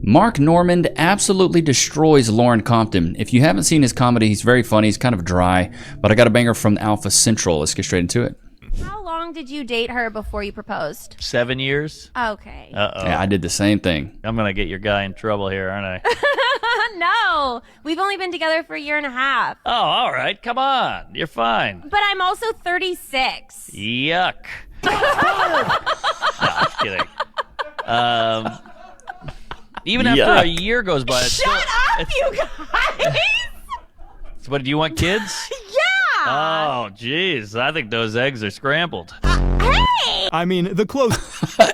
Mark Normand absolutely destroys Lauren Compton. If you haven't seen his comedy, he's very funny. He's kind of dry, but I got a banger from Alpha Central. Let's get straight into it. How long did you date her before you proposed? 7 years. Okay. Uh-oh. Yeah, I did the same thing. I'm going to get your guy in trouble here, aren't I? No, we've only been together for a year and a half. Oh, all right. Come on. You're fine. But I'm also 36. Yuck. No, I'm kidding. Even after a year goes by, it's Shut up, you guys! So what, do you want kids? Yeah! Oh, jeez. I think those eggs are scrambled. Hey! I mean, the close.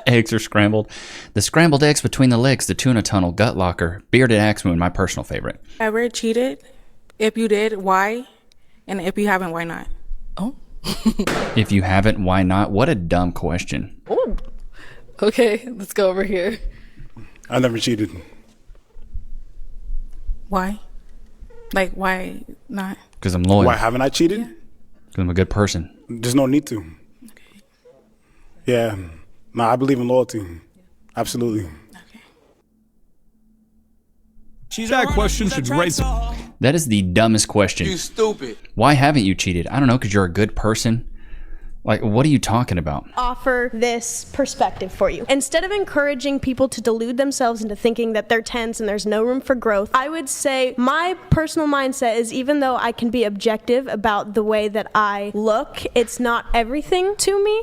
Eggs are scrambled. The scrambled eggs between the legs, the tuna tunnel, gut locker, bearded axe moon, my personal favorite. Ever cheated? If you did, why? And if you haven't, why not? Oh. If you haven't, why not? What a dumb question. Oh. Okay, let's go over here. I never cheated. Why? Like, why not? Because I'm loyal. Why haven't I cheated? Because I'm a good person. There's no need to. Okay. Yeah. No, I believe in loyalty. Absolutely. Okay. That question should raise. That is the dumbest question. You stupid. Why haven't you cheated? I don't know, because you're a good person. Like, what are you talking about? Offer this perspective for you. Instead of encouraging people to delude themselves into thinking that they're 10s and there's no room for growth, I would say my personal mindset is, even though I can be objective about the way that I look, it's not everything to me.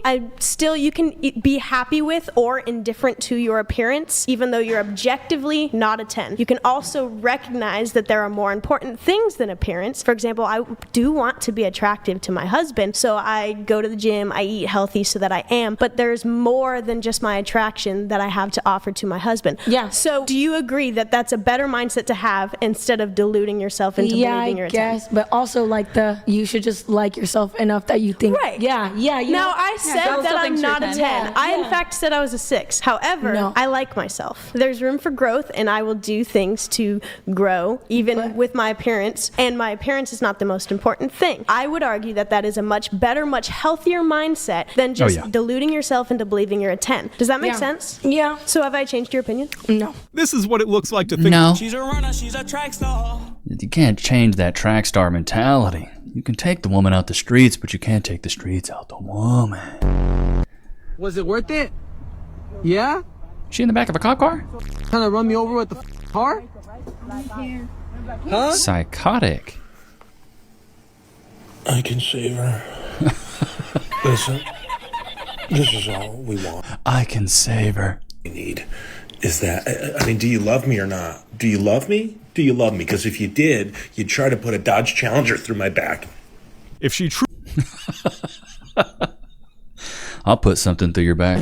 You can be happy with or indifferent to your appearance, even though you're objectively not a 10. You can also recognize that there are more important things than appearance. For example, I do want to be attractive to my husband, so I go to the gym, I eat healthy so that I am, but there's more than just my attraction that I have to offer to my husband. Yeah. So do you agree that that's a better mindset to have instead of deluding yourself into believing you're a 10? Yes, but also like you should just like yourself enough that you think. Right. Yeah. You now, know, I said that I'm not a 10. Yeah, I, in fact, said I was a 6. However, I like myself. There's room for growth, and I will do things to grow, even with my appearance, and my appearance is not the most important thing. I would argue that that is a much better, much healthier mindset than just deluding yourself into believing you're a 10. Does that make sense? Yeah. So have I changed your opinion? No. This is what it looks like to think. No. She's a runner, she's a track star. You can't change that track star mentality. You can take the woman out the streets, but you can't take the streets out the woman. Was it worth it? Yeah? She in the back of a cop car? Trying to run me over with the car? Huh? Psychotic. I can save her. Listen, this is all we want. I can save her. We need is that, I mean, do you love me or not? Do you love me? Do you love me? Because if you did, you'd try to put a Dodge Challenger through my back. If she I'll put something through your back.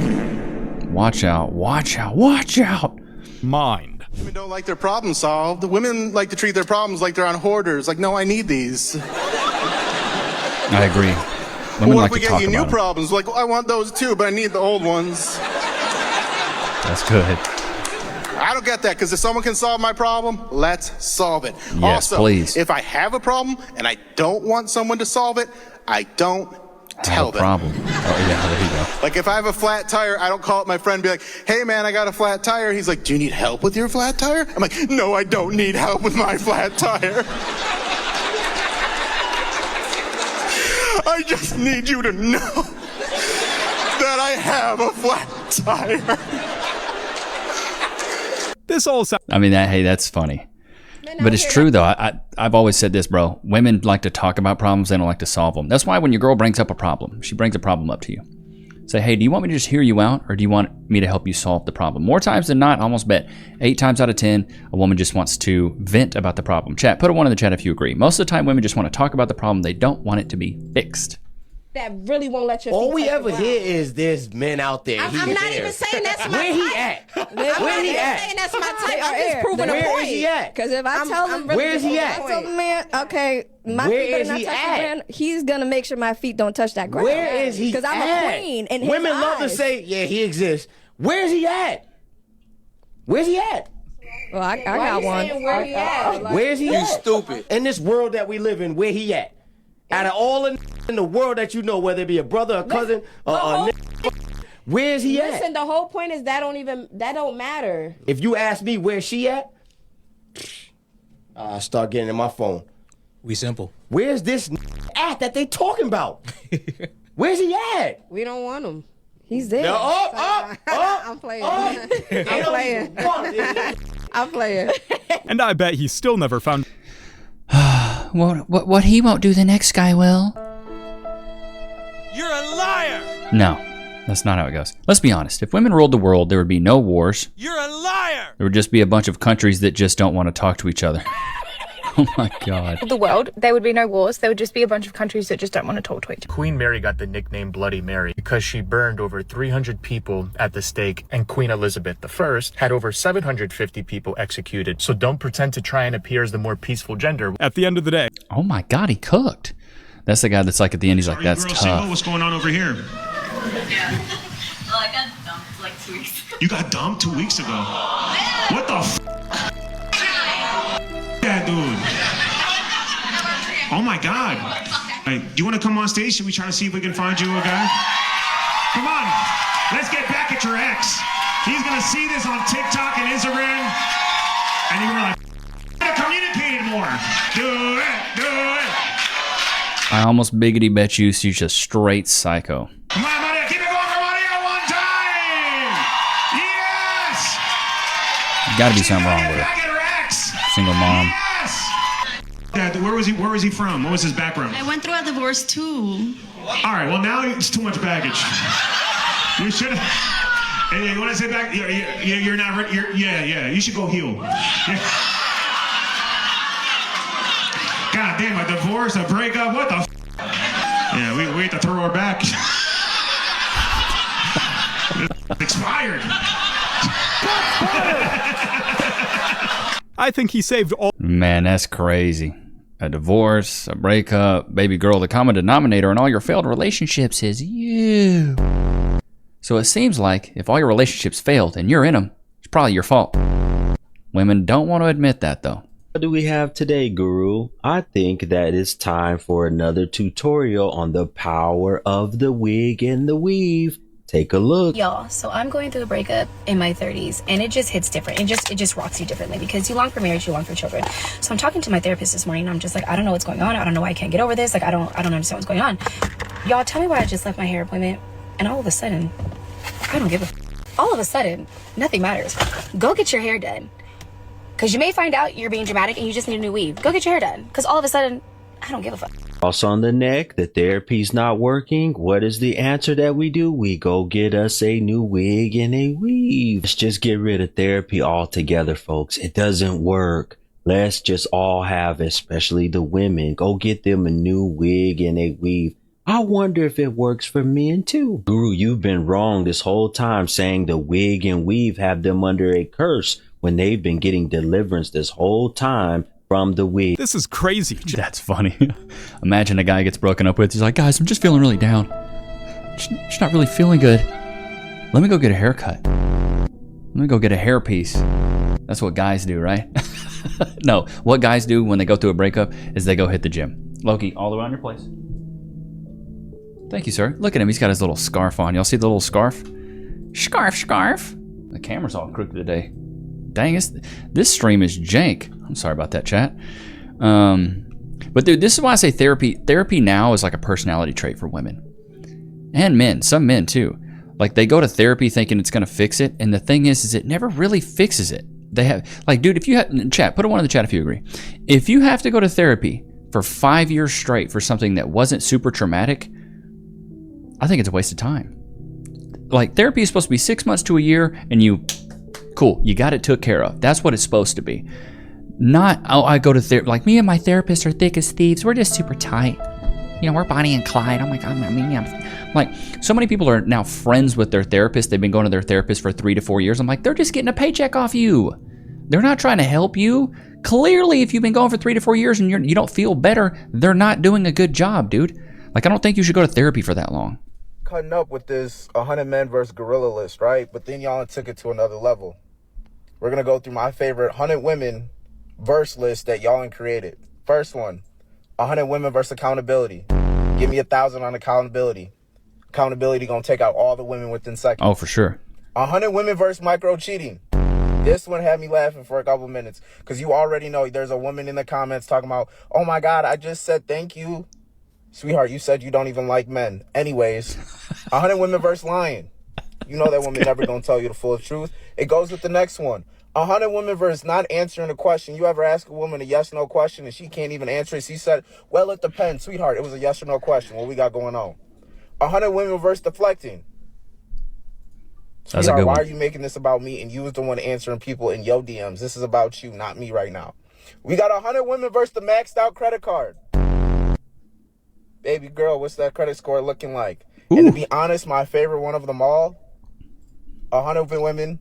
Watch out, watch out, watch out. mind. Women don't like their problems solved. Women like to treat their problems like they're on hoarders. Like, no, I need these. I agree. Women Or like if we to get talk you new about them. problems, like, I want those too, but I need the old ones. That's good. I don't get that, because if someone can solve my problem, let's solve it. Yes, also, please. if I have a problem and I don't want someone to solve it, I don't tell them. Problem. Oh, yeah, there you go. Like, if I have a flat tire, I don't call up my friend and be like, hey, man, I got a flat tire. He's like, do you need help with your flat tire? I'm like, no, I don't need help with my flat tire. I just need you to know that I have a flat tire. This all sounds. I mean, hey, that's funny. But it's true, though. I've always said this, bro. Women like to talk about problems. They don't like to solve them. That's why when your girl brings up a problem, she brings a problem up to you. Say, hey, do you want me to just hear you out, or do you want me to help you solve the problem? More times than not, I almost bet 8 times out of 10, a woman just wants to vent about the problem. Chat, put a 1 in the chat if you agree. Most of the time, women just want to talk about the problem. They don't want it to be fixed. That really won't let your all we ever hear is there's men out there. I'm not even saying that's my Where he at? Where he at? Saying that's my type. I'm just proving a point. Where is he at? Because if I tell him, where is he at? I tell the man, okay, my Where feet better is not he touch at? the ground. He's gonna make sure my feet don't touch that ground. Where is he? Because I'm a queen. In his Women love to eyes. say, yeah, he exists. Where is he at? Where's he at? Well, I got one. Where he at? Where's he at? Stupid. In this world that we live in, where he at? Out of all in the world that you know, whether it be a brother, a cousin, Where's he at? Listen, the whole point is that don't matter. If you ask me where she at, I start getting in my phone. We simple. Where's this at that they talking about? Where's he at? We don't want him. He's there. I'm playing. I'm playing. I'm playing. And I bet he still never found. What he won't do, the next guy will. You're a liar. No, that's not how it goes. Let's be honest. If women ruled the world, there would be no wars. You're a liar. There would just be a bunch of countries that just don't want to talk to each other. Oh my God. The world, there would be no wars. There would just be a bunch of countries that just don't want to talk to each other. Queen Mary got the nickname Bloody Mary because she burned over 300 people at the stake, and Queen Elizabeth I had over 750 people executed. So don't pretend to try and appear as the more peaceful gender. At the end of the day. Oh my God, he cooked. That's the guy that's like at the end, he's like, that's tough. Single? What's going on over here? Yeah. Well, I got dumped like 2 weeks ago. You got dumped 2 weeks ago? What the f? Yeah, dude. Oh my God. Hey, do you want to come on stage? Should we try to see if we can find you a guy? Come on. Let's get back at your ex. He's going to see this on TikTok and Instagram. And you're like, communicate more. Do it. I almost biggity bet you she's just straight psycho. Come on, Maria. Keep it going for Maria one time. Yes. Gotta be something wrong with her. Single mom. Yes. Dad, where was he from? What was his background? I went through a divorce too. All right, well now it's too much baggage. You should have. Hey, you want to say back? You're not. Yeah. You should go heal. Yeah. God damn, a divorce, a breakup, what the f? Yeah, we have to throw her back. Expired. I think he saved all. Man, that's crazy. A divorce, a breakup, baby girl, the common denominator in all your failed relationships is you. So it seems like if all your relationships failed and you're in them, it's probably your fault. Women don't want to admit that though. What do we have today, Guru? I think that it's time for another tutorial on the power of the wig and the weave. Take a look. Y'all, so I'm going through a breakup in my 30s, and it just hits different. It just rocks you differently because you long for marriage, you long for children. So I'm talking to my therapist this morning, and I'm just like, I don't know what's going on. I don't know why I can't get over this. Like, I don't understand what's going on. Y'all, tell me why I just left my hair appointment, and all of a sudden, I don't give a all of a sudden, nothing matters. Go get your hair done. Because you may find out you're being dramatic and you just need a new weave. Go get your hair done. Because all of a sudden, I don't give a fuck. Also on the neck, the therapy's not working. What is the answer that we do? We go get us a new wig and a weave. Let's just get rid of therapy altogether, folks. It doesn't work. Let's just all have, especially the women, go get them a new wig and a weave. I wonder if it works for men too. Guru, you've been wrong this whole time saying the wig and weave have them under a curse when they've been getting deliverance this whole time from the wig. This is crazy. That's funny. Imagine a guy gets broken up with. He's like, guys, I'm just feeling really down. Just not really feeling good. Let me go get a haircut. Let me go get a hairpiece. That's what guys do, right? No, what guys do when they go through a breakup is they go hit the gym. Loki, all around your place. Thank you, sir. Look at him. He's got his little scarf on. Y'all see the little scarf? Scarf. The camera's all crooked today. Dang, this stream is jank. I'm sorry about that, chat. But dude, this is why I say therapy. Therapy now is like a personality trait for women and men. Some men too. Like they go to therapy thinking it's gonna fix it, and the thing is it never really fixes it. They have like, dude, if you have chat, put a 1 in the chat if you agree. If you have to go to therapy for 5 years straight for something that wasn't super traumatic, I think it's a waste of time. Like therapy is supposed to be 6 months to a year, and cool, you got it took care of. That's what it's supposed to be. Not, oh, I go to therapy. Like me and my therapist are thick as thieves. We're just super tight. You know, we're Bonnie and Clyde. Oh my God, I'm like, so many people are now friends with their therapist. They've been going to their therapist for 3 to 4 years. I'm like, they're just getting a paycheck off you. They're not trying to help you. Clearly, if you've been going for 3 to 4 years and you don't feel better, they're not doing a good job, dude. Like, I don't think you should go to therapy for that long. Cutting up with this 100 men versus gorilla list, right? But then y'all took it to another level. We're going to go through my favorite 100 women verse list that y'all created. First one, 100 women versus accountability. Give me 1,000 on accountability. Accountability gonna take out all the women within seconds. Oh, for sure. 100 women versus micro cheating. This one had me laughing for a couple minutes because you already know there's a woman in the comments talking about, oh my God, I just said thank you. Sweetheart, you said you don't even like men. Anyways, 100 women versus lying. You know that woman never gonna tell you the full truth. It goes with the next one. 100 women versus not answering a question. You ever ask a woman a yes/no question and she can't even answer it? She said, well, it depends. Sweetheart, it was a yes or no question. What we got going on? 100 women versus deflecting. That's a good Why one. are you making this about me and you was the one answering people in your DMs? This is about you, not me right now. We got 100 women versus the maxed out credit card. Baby girl, what's that credit score looking like? Ooh. And to be honest, my favorite one of them all, 100 women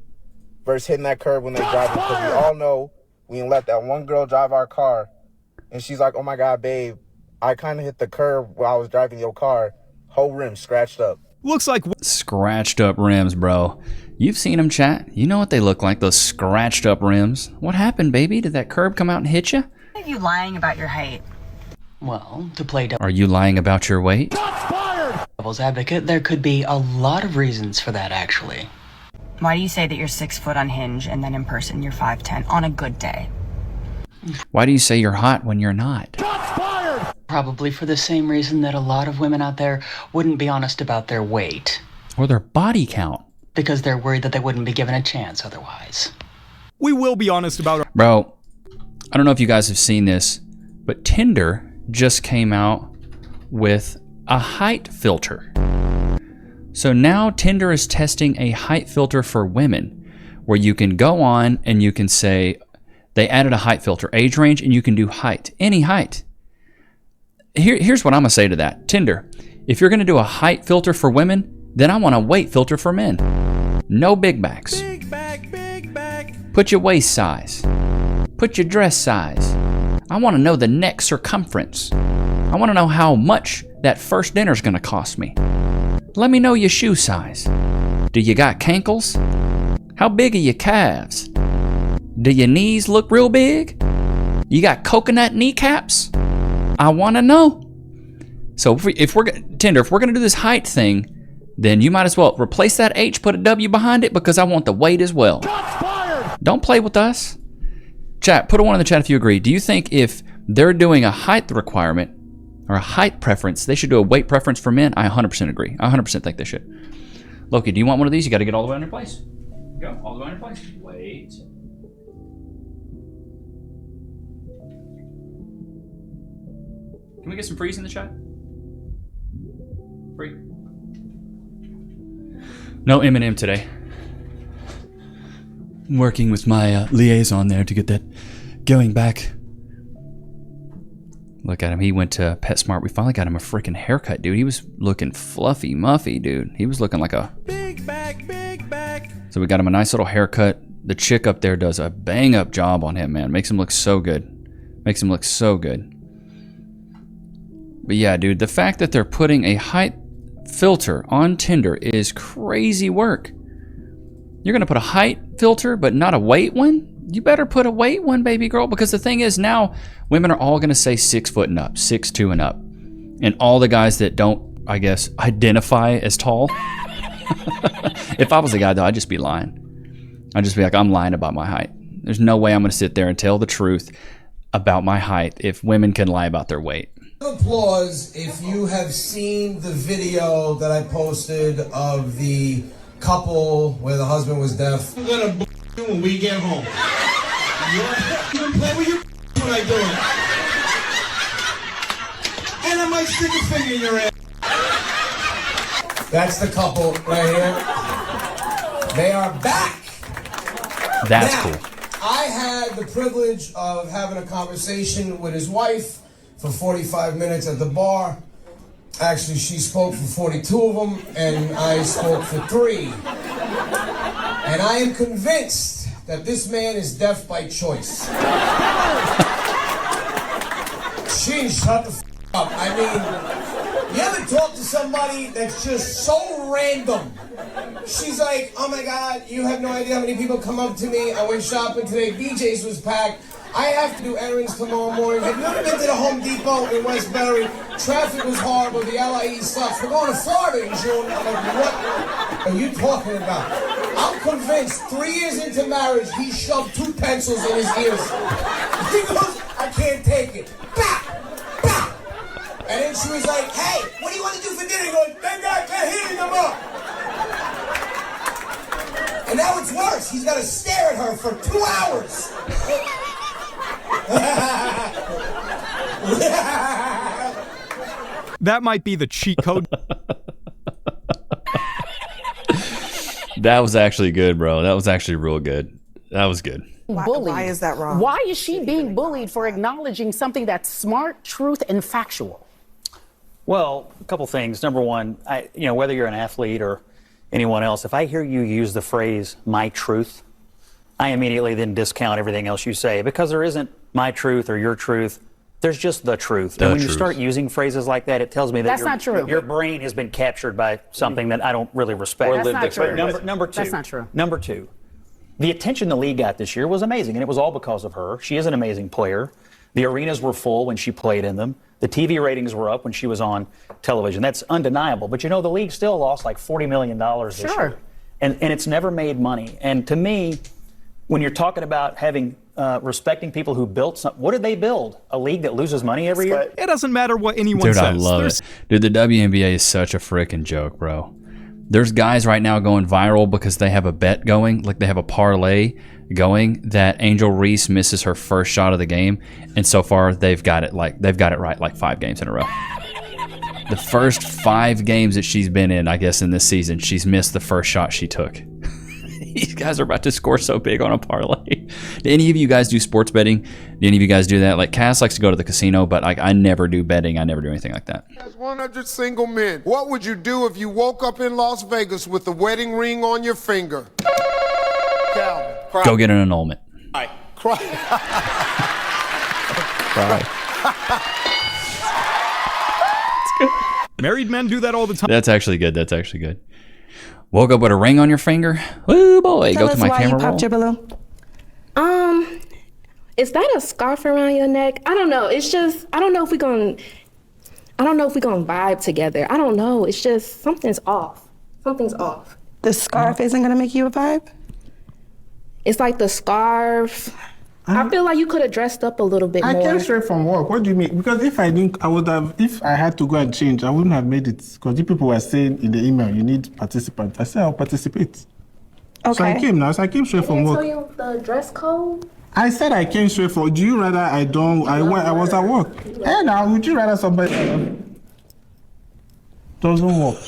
versus hitting that curb when they drive, because we all know we didn't let that one girl drive our car and she's like, oh my God, babe, I kind of hit the curb while I was driving your car. Whole rim scratched up. Looks like scratched up rims, bro. You've seen them, chat. You know what they look like, those scratched up rims. What happened, baby? Did that curb come out and hit you? Are you lying about your height? Well, to play Are you lying about your weight? devil's advocate, there could be a lot of reasons for that, actually. Why do you say that you're 6 foot on Hinge and then in person you're 5'10" on a good day? Why do you say you're hot when you're not? Probably for the same reason that a lot of women out there wouldn't be honest about their weight. Or their body count. Because they're worried that they wouldn't be given a chance otherwise. We will be honest about Bro, I don't know if you guys have seen this, but Tinder just came out with a height filter. So now Tinder is testing a height filter for women where you can go on and you can say, they added a height filter, age range, and you can do height, any height. Here's what I'm gonna say to that. Tinder, if you're gonna do a height filter for women, then I want a weight filter for men. No big backs. Big back. Put your waist size. Put your dress size. I want to know the neck circumference. I want to know how much that first dinner's gonna cost me. Let me know your shoe size. Do you got cankles? How big are your calves? Do your knees look real big? You got coconut kneecaps? I want to know. So if we're Tinder, if we're gonna do this height thing, then you might as well replace that H, put a W behind it, because I want the weight as well. Don't play with us. Chat, put a 1 in the chat if you agree. Do you think if they're doing a height requirement or a height preference, they should do a weight preference for men? I 100% agree. I 100% think they should. Loki, do you want one of these? You got to get all the way on your place. Go, all the way on your place. Wait. Can we get some freeze in the chat? Free. No Eminem today. I'm working with my liaison there to get that going back. Look at him. He went to PetSmart. We finally got him a freaking haircut, dude. He was looking fluffy, muffy, dude. He was looking like a... Big back. So we got him a nice little haircut. The chick up there does a bang-up job on him, man. Makes him look so good. Makes him look so good. But yeah, dude, the fact that they're putting a height filter on Tinder is crazy work. You're gonna put a height filter but not a weight one? You better put a weight one, baby girl, because the thing is now women are all gonna say 6 foot and up, 6'2" and up. And all the guys that don't, I guess, identify as tall. If I was a guy though, I'd just be lying. I'd just be like, I'm lying about my height. There's no way I'm gonna sit there and tell the truth about my height if women can lie about their weight. Applause if you have seen the video that I posted of the couple where the husband was deaf. I'm gonna you when we get home. You can play with your when I do it. And I might stick a finger in your ass. That's the couple right here. They are back. That's now, cool. I had the privilege of having a conversation with his wife for 45 minutes at the bar. Actually, she spoke for 42 of them, and I spoke for 3. And I am convinced that this man is deaf by choice. She shut the up. I mean, you ever talk to somebody that's just so random? She's like, oh my God, you have no idea how many people come up to me. I went shopping today, BJ's was packed. I have to do errands tomorrow morning. Have you ever been to the Home Depot in Westbury? Traffic was horrible. The LIE sucks. We're going to Florida in June. I'm like, what are you talking about? I'm convinced 3 years into marriage, he shoved 2 pencils in his ears. He goes, I can't take it. Bah! Bah! And then she was like, hey, what do you want to do for dinner? He goes, that guy can't hitting him up. And now it's worse. He's got to stare at her for 2 hours. That might be the cheat code. That was actually good, bro. That was actually real good. That was good. Why is that wrong? Why is she being bullied for acknowledging something that's smart, truth, and factual? Well, a couple things. Number one, whether you're an athlete or anyone else, if I hear you use the phrase "my truth," I immediately then discount everything else you say, because there isn't my truth or your truth. There's just the truth. And when you start using phrases like that, it tells me that That's not true. Your brain has been captured by something that I don't really respect. That's not true. Number two. That's not true. Number two, the attention the league got this year was amazing, and it was all because of her. She is an amazing player. The arenas were full when she played in them. The TV ratings were up when she was on television. That's undeniable. But the league still lost like $40 million this year. And it's never made money. And to me, when you're talking about respecting people who built something, what did they build? A league that loses money every year? It doesn't matter what anyone says. Dude, I love it. Dude, the WNBA is such a freaking joke, bro. There's guys right now going viral because they have a bet going, like they have a parlay going that Angel Reese misses her first shot of the game, and so far they've got it right like 5 games in a row. The first 5 games that she's been in, I guess, in this season, she's missed the first shot she took. These guys are about to score so big on a parlay. Do any of you guys do sports betting? Do any of you guys do that? Like Cass likes to go to the casino, but I never do betting. I never do anything like that. As 100 single men, what would you do if you woke up in Las Vegas with the wedding ring on your finger? Calvin, cry. Go get an annulment. Cry. Cry. Married men do that all the time. That's actually good. That's actually good. Woke up with a ring on your finger? Woo boy, Tell go us to my why camera you roll. popped your balloon. Is that a scarf around your neck? I don't know. It's just I don't know if we're gonna vibe together. I don't know. It's just something's off. Something's off. The scarf isn't gonna make you a vibe? It's like the scarf. I feel like you could have dressed up a little bit more. I came straight from work. What do you mean? Because if I had to go and change, I wouldn't have made it. Because the people were saying in the email, you need participants. I said I'll participate. Okay. So I came now. So I came straight from work. Tell you the dress code? I said I came straight from. Do you rather I was at work? Hey now, would you rather somebody doesn't work?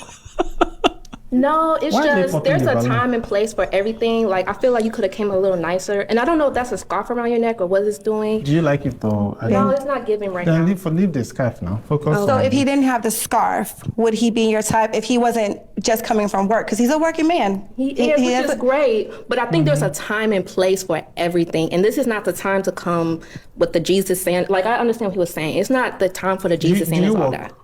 No, it's Why are they just fucking there's the a balloon? time and place for everything. Like I feel like you could have came a little nicer. And I don't know if that's a scarf around your neck or what it's doing. Do you like it though? No, it's not giving right now. Then leave the scarf now. Focus So on if he didn't have the scarf, would he be your type if he wasn't just coming from work? Because he's a working man. He is, which is great. But I think there's a time and place for everything. And this is not the time to come with the Jesus saying, like I understand what he was saying. It's not the time for the Jesus saying all that.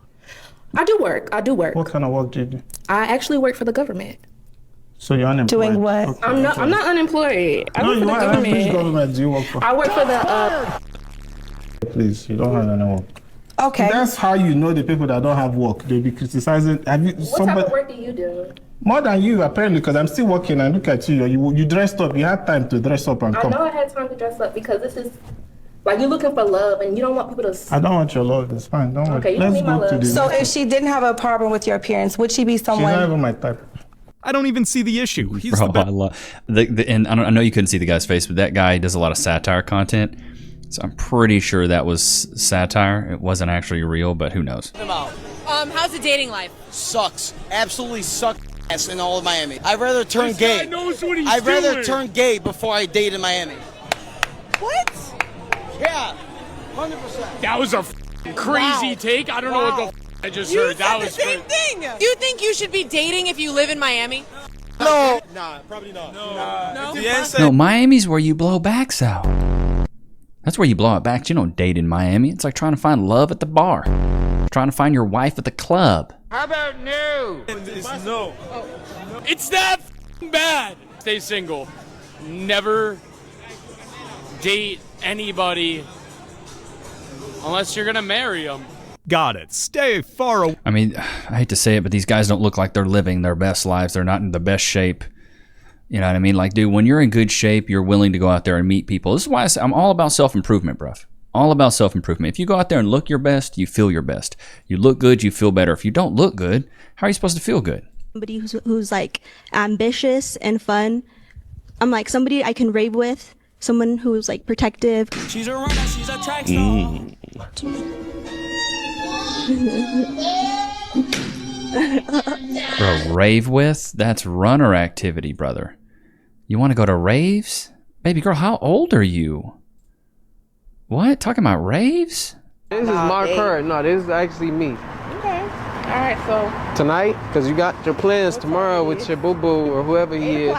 I do work. What kind of work do you do? I actually work for the government. So you're unemployed? Doing what? Okay, I'm not unemployed. I work for the government. Which government do you work for? I work for the Please, you don't have any work. Okay. That's how you know the people that don't have work. They'll be criticizing. What type of work do you do? More than you, apparently, because I'm still working and look at you. You dressed up. You had time to dress up and I come. know I had time to dress up because this is like you're looking for love and you don't want people to. I don't want your love. It's fine. Don't worry. Okay, you don't need my love. So if she didn't have a problem with your appearance, would she be someone? She's not even my type. I don't even see the issue. He's Bro, the best. I love and I know you couldn't see the guy's face, but that guy does a lot of satire content. So I'm pretty sure that was satire. It wasn't actually real, but who knows? How's the dating life? Sucks. Absolutely sucks ass in all of Miami. I'd rather turn gay. I'd rather turn gay before I date in Miami. What? Yeah, 100%. That was a crazy take. I don't know what the I just heard. That was the same thing. Do you think you should be dating if you live in Miami? No. Nah, probably not. No. No, Miami's where you blow backs out. That's where you blow it back. You don't date in Miami. It's like trying to find love at the bar. Trying to find your wife at the club. How about no? It's no. It's that bad. Stay single. Never date anybody unless you're gonna marry them. Got it. Stay far away. I mean, I hate to say it, but these guys don't look like they're living their best lives. They're not in the best shape. You know what I mean? Like, dude, when you're in good shape, you're willing to go out there and meet people. This is why I'm all about self-improvement, bruv. All about self-improvement. If you go out there and look your best, you feel your best. You look good, you feel better. If you don't look good, how are you supposed to feel good? Somebody who's like ambitious and fun. I'm like somebody I can rave with. Someone who's like protective. She's a runner, she's a track star. Bro, rave with? That's runner activity, brother. You want to go to raves? Baby girl, how old are you? What? Talking about raves? This is my car. No, this is actually me. Okay. All right, so. Tonight? Because you got your plans tomorrow with your boo-boo or whoever he is.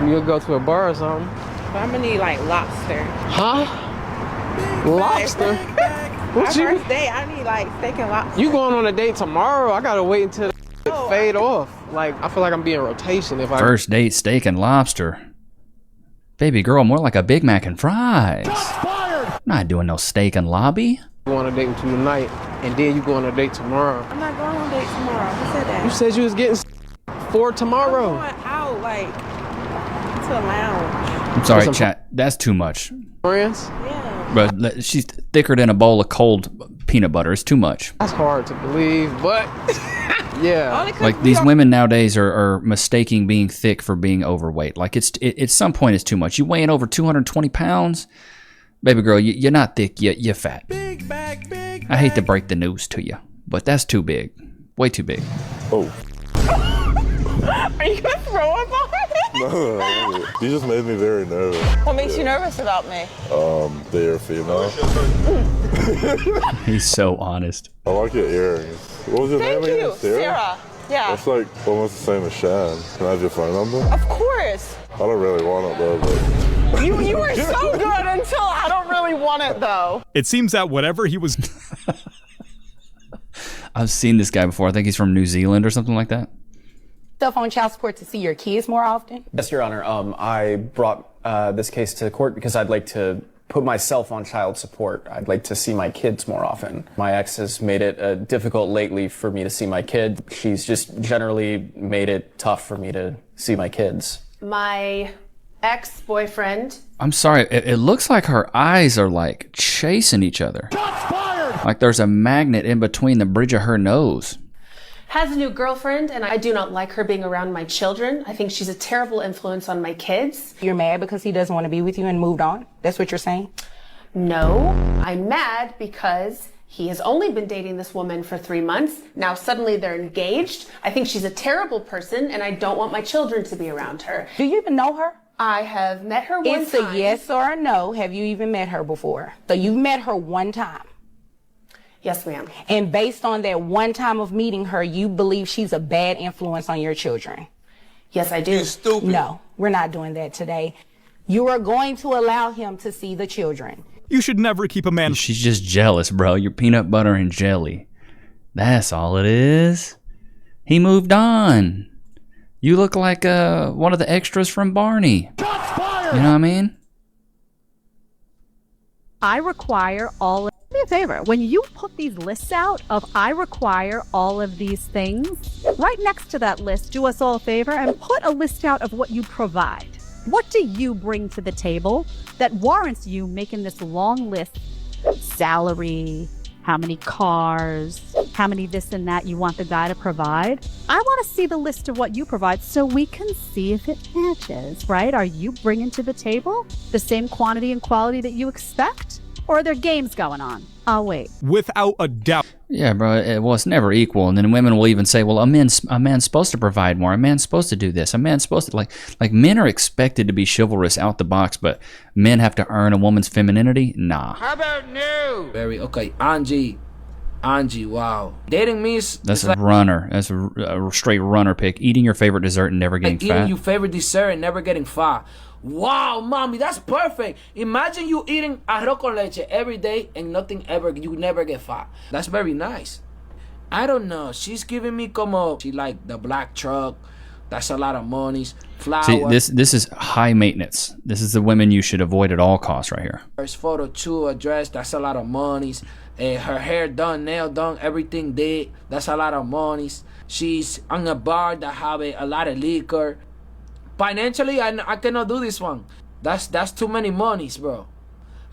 You'll go to a bar or something. I'm gonna need like lobster. Huh? Lobster? My first day, I need like steak and lobster. You going on a date tomorrow? I gotta wait until it fade off. Like, I feel like I'm being rotation if I... First date, steak and lobster. Baby girl, more like a Big Mac and fries. I'm not doing no steak and lobby. You go on a date with you tonight, and then you go on a date tomorrow. I'm not going on a date tomorrow. Who said that? You said you was getting for tomorrow. I'm going out, like, to a lounge. I'm sorry, chat. That's too much. Friends? Yeah. But she's thicker than a bowl of cold peanut butter. It's too much. That's hard to believe, but yeah. Like these women nowadays are mistaking being thick for being overweight. Like at some point it's too much. You weighing over 220 pounds, baby girl, you're not thick. You're fat. Big bag, big I hate to break the news to you, but that's too big. Way too big. Oh. Are you gonna throw up on me? No, you just made me very nervous. What makes you nervous about me? They're female. He's so honest. I like your earrings. What was your name again? Thank you, Sarah. Yeah. That's like almost the same as Shan. Can I have your phone number? Of course. I don't really want it though, but... You were so good until I don't really want it though. It seems that whatever he was... I've seen this guy before. I think he's from New Zealand or something like that. Cell phone child support to see your kids more often? Yes, Your Honor. I brought this case to court because I'd like to put myself on child support. I'd like to see my kids more often. My ex has made it difficult lately for me to see my kid. She's just generally made it tough for me to see my kids. My ex-boyfriend. I'm sorry. It looks like her eyes are like chasing each other. Shots fired! Like there's a magnet in between the bridge of her nose. Has a new girlfriend, and I do not like her being around my children. I think she's a terrible influence on my kids. You're mad because he doesn't want to be with you and moved on? That's what you're saying? No, I'm mad because he has only been dating this woman for 3 months. Now suddenly they're engaged. I think she's a terrible person, and I don't want my children to be around her. Do you even know her? I have met her one time. It's a yes or a no. Have you even met her before? So you've met her one time? Yes, ma'am. And based on that one time of meeting her, you believe she's a bad influence on your children? Yes, I do. You're stupid. No, we're not doing that today. You are going to allow him to see the children. You should never keep a man... She's just jealous, bro. You're peanut butter and jelly. That's all it is. He moved on. You look like one of the extras from Barney. Shots fired! You know what I mean? I require all of... Do me a favor. When you put these lists out of I require all of these things, right next to that list, do us all a favor and put a list out of what you provide. What do you bring to the table that warrants you making this long list? Salary, how many cars, how many this and that you want the guy to provide. I want to see the list of what you provide so we can see if it matches, right? Are you bringing to the table the same quantity and quality that you expect? Or are there games going on? I'll wait. Without a doubt. Yeah, bro. Well, it's never equal. And then women will even say, well, a man's supposed to provide more. A man's supposed to do this. A man's supposed to, like men are expected to be chivalrous out the box, but men have to earn a woman's femininity? Nah. How about no? Very okay. Angie, wow. Dating me is... That's a runner. That's a straight runner pick. Eating your favorite dessert and never getting fat. Eating your favorite dessert and never getting fat. Wow, mommy, that's perfect. Imagine you eating arroz con leche every day and you never get fat. That's very nice. I don't know. She's giving me como she like the black truck, That's a lot of monies. Flower. See, this is high maintenance. This is the women you should avoid at all costs right here. First photo, 2 address. That's a lot of monies. Her hair done, nail done, everything did. That's a lot of monies. She's on a bar that have a lot of liquor. Financially, I cannot do this one. That's too many monies, bro.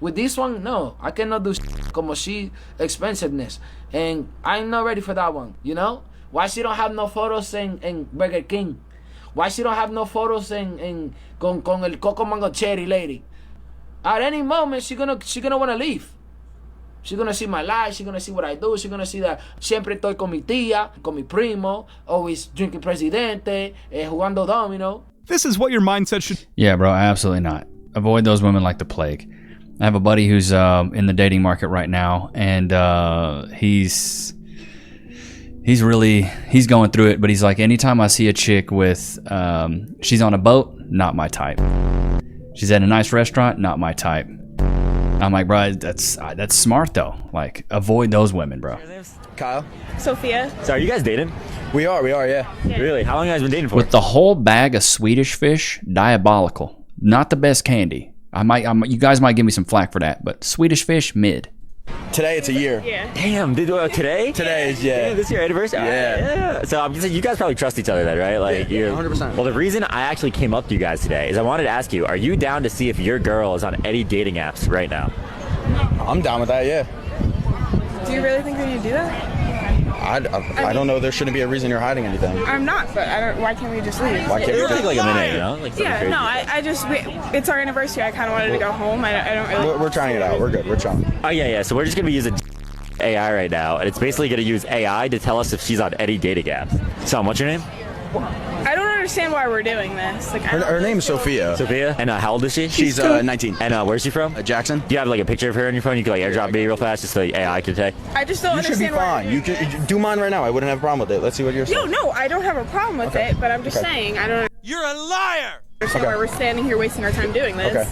With this one, no, I cannot do como she expensiveness, and I'm not ready for that one. You know why she don't have no photos in Burger King? Why she don't have no photos in con el Coco Mango Cherry lady? At any moment, she gonna want to leave. She's gonna see my life. She's gonna see what I do. She's gonna see that siempre estoy con mi tía, con mi primo, always drinking Presidente, jugando domino. This is what your mindset should. Yeah, bro, absolutely not. Avoid those women like the plague. I have a buddy who's in the dating market right now, and he's going through it. But he's like, anytime I see a chick with, she's on a boat, not my type. She's at a nice restaurant, not my type. I'm like, bro, that's smart though. Like, avoid those women, bro. Kyle. Sophia. So are you guys dating? We are, yeah. Really? How long have you guys been dating for? With the whole bag of Swedish fish, diabolical. Not the best candy. You guys might give me some flack for that, but Swedish fish, mid. Today it's a year. Yeah. Damn, dude, today? Today is, yeah. Damn, this year anniversary? Yeah. So I'm guessing you guys probably trust each other then, right? Like, yeah, 100%. Well, the reason I actually came up to you guys today is I wanted to ask you, are you down to see if your girl is on any dating apps right now? I'm down with that, yeah. Do you really think that you do that? I don't know. There shouldn't be a reason you're hiding anything. I'm not, but why can't we just leave? Why can't we take like a minute, you know? Like yeah, no, I just, it's our anniversary. I kind of wanted to go home. I don't really. We're trying it out. We're good. We're trying. Oh, yeah. So we're just going to be using AI right now, and it's basically going to use AI to tell us if she's on any dating apps. So, what's your name? I don't understand why we're doing this. Like, Her name is Sophia. Sophia? And how old is she? She's 19. And where's she from? Jackson. Do you have like a picture of her on your phone? You can like airdrop me real fast just so the AI can take. I just don't understand why. You should be fine. You do mine right now. I wouldn't have a problem with it. Let's see what you're saying. No, I don't have a problem with it, but I'm just saying I don't. You're a liar! Understand why we're standing here wasting our time doing this. Okay.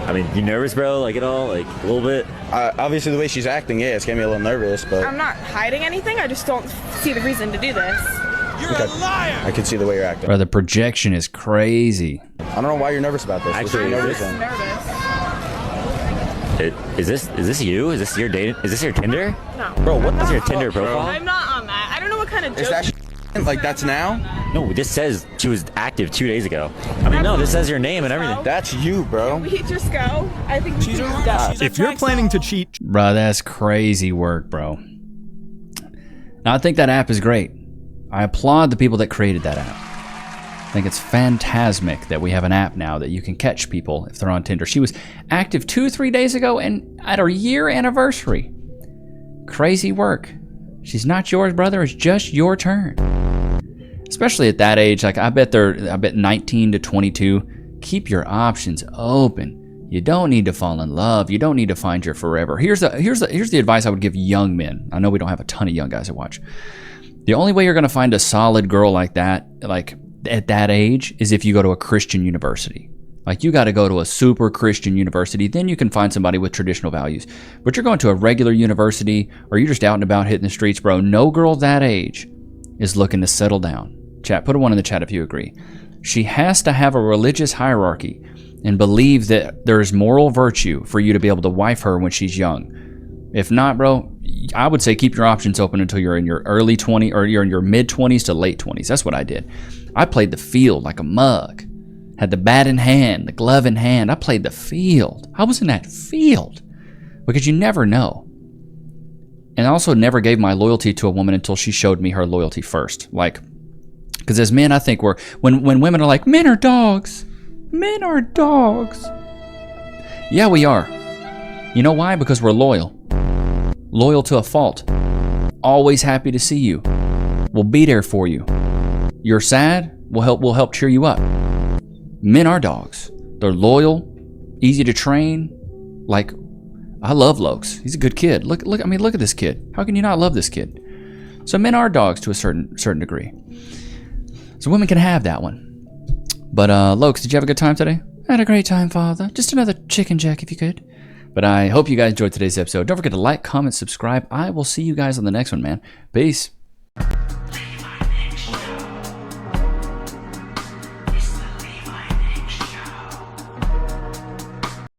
I mean, you nervous, bro? Like at all? Like a little bit? Obviously, the way she's acting, yeah, it's getting me a little nervous. But I'm not hiding anything. I just don't see the reason to do this. You're a liar! I can see the way you're acting. Bro, the projection is crazy. I don't know why you're nervous about this. Actually, I'm nervous. Is this you? Is this your date? Is this your Tinder? No. Bro, what is your Tinder profile? I'm not on that. I don't know what kind of joke. Is that like that's now? No, this says she was active 2 days ago. I mean, no, this says your name and everything. That's you, bro. Can we just go? I think we should just go. If you're planning to cheat, bro, that's crazy work, bro. Now, I think that app is great. I applaud the people that created that app. I think it's phantasmic that we have an app now that you can catch people if they're on Tinder. She was active 2-3 days ago and at her year anniversary. Crazy work. She's not yours, brother. It's just your turn. Especially at that age, like I bet 19 to 22. Keep your options open. You don't need to fall in love. You don't need to find your forever. Here's the advice I would give young men. I know we don't have a ton of young guys that watch. The only way you're going to find a solid girl like that, like at that age, is if you go to a Christian university. Like you got to go to a super Christian university, then you can find somebody with traditional values. But you're going to a regular university or you're just out and about hitting the streets, bro. No girl that age is looking to settle down. Chat, put a 1 in the chat if you agree. She has to have a religious hierarchy and believe that there's moral virtue for you to be able to wife her when she's young. If not, bro, I would say keep your options open until you're in your early 20s or you're in your mid 20s to late 20s. That's what I did. I played the field like a mug. Had the bat in hand, the glove in hand. I played the field. I was in that field because you never know. And I also never gave my loyalty to a woman until she showed me her loyalty first. Like, because as men, I think when women are like, men are dogs. Men are dogs. Yeah, we are. You know why? Because we're loyal. Loyal to a fault. Always happy to see you. We'll be there for you. You're sad? We'll help cheer you up. Men are dogs. They're loyal, easy to train. Like, I love Lokes. He's a good kid. Look at this kid. How can you not love this kid? So men are dogs to a certain degree. So women can have that one. But Lokes, did you have a good time today? I had a great time, Father. Just another chicken jack if you could. But I hope you guys enjoyed today's episode. Don't forget to like, comment, subscribe. I will see you guys on the next one, man. Peace.